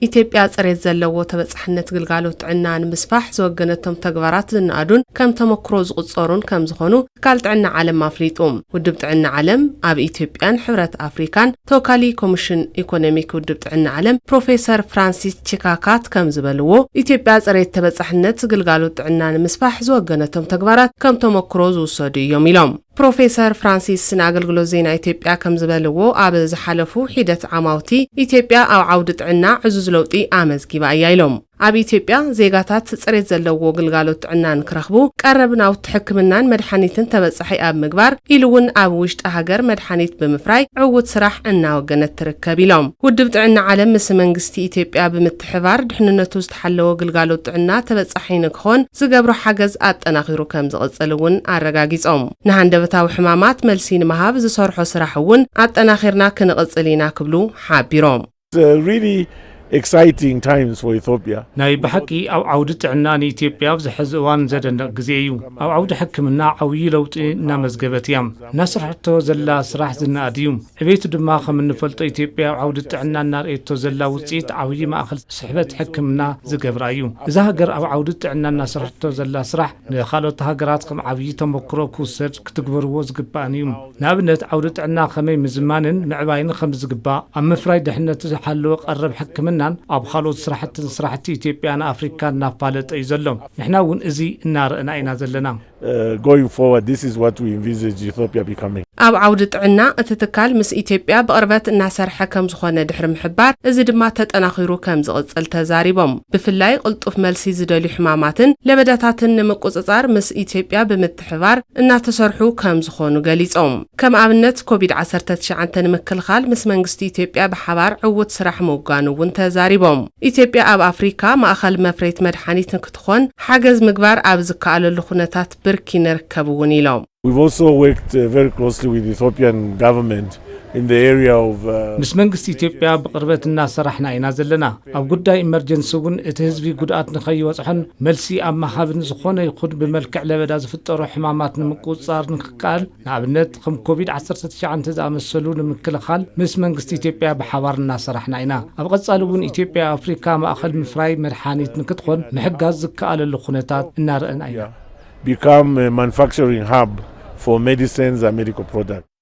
ኢትዮጵያ ጽሬት ዘለዎ ተበጻሕነት ግልጋሎት ጥዕናን ምስፋሕ ዝወገነቶም ተግባራት ዝናኣዱን ከም ተመክሮ ዝቁጸሩን ከም ዝኾኑ ትካል ጥዕና ዓለም አፍሊጡ ውድብ ጥዕና ዓለም ኣብ ኢትዮጵያን ሕብረት አፍሪካን ተወካሊ ኮሚሽን ኢኮኖሚክ ውድብ ጥዕና ዓለም ፕሮፌሰር ፍራንሲስ ቺካካት ከም ዝበልዎ ኢትዮጵያ ጽሬት ተበጻሕነት ግልጋሎት ጥዕናን ምስፋሕ ዝወገነቶም ተግባራት ከም ተመክሮ ዝውሰዱ እዮም ኢሎም ፕሮፌሰር ፍራንሲስ አገልግሎት ዜና ኢትዮጵያ ከም ዝበልዎ ኣብ ዝሓለፉ ሂደት ዓማውቲ ኢትዮጵያ ኣብ ዓውዲ ጥዕና ዕዙዝ ለውጢ ኣመዝጊባ እያ ኢሎም ኣብ ኢትዮጵያ ዜጋታት ጽሬት ዘለዎ ግልጋሎት ጥዕናን ክረኽቡ ቀረብ ናውቲ ሕክምናን መድሓኒትን ተበጻሒ ኣብ ምግባር ኢሉውን ኣብ ውሽጢ ሃገር መድሓኒት ብምፍራይ ዕውት ስራሕ እናወገነት ትርከብ ኢሎም ውድብ ጥዕና ዓለም ምስ መንግስቲ ኢትዮጵያ ብምትሕባር ድሕንነቱ ዝተሓለወ ግልጋሎት ጥዕና ተበጻሒ ንክኾን ዝገብሮ ሓገዝ ኣጠናኺሩ ከም ዝቕጽልውን ኣረጋጊጾም ንሃንደበታዊ ሕማማት መልሲ ንምሃብ ዝሰርሖ ስራሕ እውን ኣጠናኺርና ክንቕጽል ኢና ክብሉ ሓቢሮም exciting times for Ethiopia. ናይ በሐቂ ኣብ ዓውዲ ጥዕና ንኢትዮጵያ ዝሕዝ እዋን ዘደንቕ ግዜ እዩ ኣብ ዓውዲ ሕክምና ዓብዪ ለውጢ እናመዝገበት እያ እናሰርሐቶ ዘላ ስራሕ ዝናኣድ እዩ ዕቤቱ ድማ ከም እንፈልጦ ኢትዮጵያ ኣብ ዓውዲ ጥዕና እናርአየቶ ዘላ ውፅኢት ዓብዪ ማእኸል ስሕበት ሕክምና ዝገብራ እዩ እዛ ሃገር ኣብ ዓውዲ ጥዕና እናሰርሐቶ ዘላ ስራሕ ንኻልኦት ሃገራት ከም ዓብዪ ተመክሮ ክውሰድ ክትግበርዎ ዝግባእን እዩ ንኣብነት ዓውዲ ጥዕና ከመይ ምዝማንን ምዕባይን ከም ዝግባእ ኣብ ምፍራይ ድሕነቱ ዝሓለወ ቀረብ ሕክምና ኣብ خالوت ስራሕቲ ኢትዮጵያን ኣፍሪካን ናፋለጠ እዩ ዘሎ ንሕና እውን እዚ እናርአና ኢና ዘለና going forward this is what we envisage Ethiopia becoming ኣብ ዓውዲ ጥዕና እቲ ትካል ምስ ኢትዮጵያ በቅርበት እናሰርሐ ከም ዝኾነ ድሕሪ ምሕባር እዚ ድማ ተጠናኺሩ ከም ዝቕጽል ተዛሪቦም ብፍላይ ቅልጡፍ መልሲ ዝደልዩ ሕማማትን ለበዳታትን ንምቁጽጻር ምስ ኢትዮጵያ ብምትሕባር እናተሰርሑ ከም ዝኾኑ ገሊጾም ከም ኣብነት ኮቪድ-19 ንምክልኻል ምስ መንግስቲ ኢትዮጵያ ብሓባር ዕውት ስራሕ ምውጋኑ እውን ተዛሪቦም ኢትዮጵያ ኣብ ኣፍሪካ ማእኸል መፍረይት መድሓኒት ክትኾን ሓገዝ ምግባር ኣብ ዝከኣለሉ ኩነታት ብርኪ ንርከብውን ኢሎም We've also worked very closely with the Ethiopian government in the area of ምስ መንግስቲ ኢትዮጵያ በቅርበት እናሰራሕና ኢና ዘለና ኣብ ጉዳይ ኢመርጀንሲ እውን እቲ ህዝቢ ጉድኣት ንኸይወጽሖን መልሲ ኣብ ማሃብን ዝኾነ ይኹን ብመልክዕ ለበዳ ዝፍጠሩ ሕማማት ንምቁጽጻር ንክካል ንኣብነት ከም ኮቪድ-19 ዝኣመሰሉ ንምክልኻል ምስ መንግስቲ ኢትዮጵያ ብሓባር እናሰራሕና ኢና ኣብ ቀጻሊ እውን ኢትዮጵያ ኣፍሪካ ማእኸል ምፍራይ መድሓኒት ንክትኾን ምሕጋዝ ዝከኣለሉ ኩነታት እናርአና ኢና become a manufacturing hub for medicines and medical products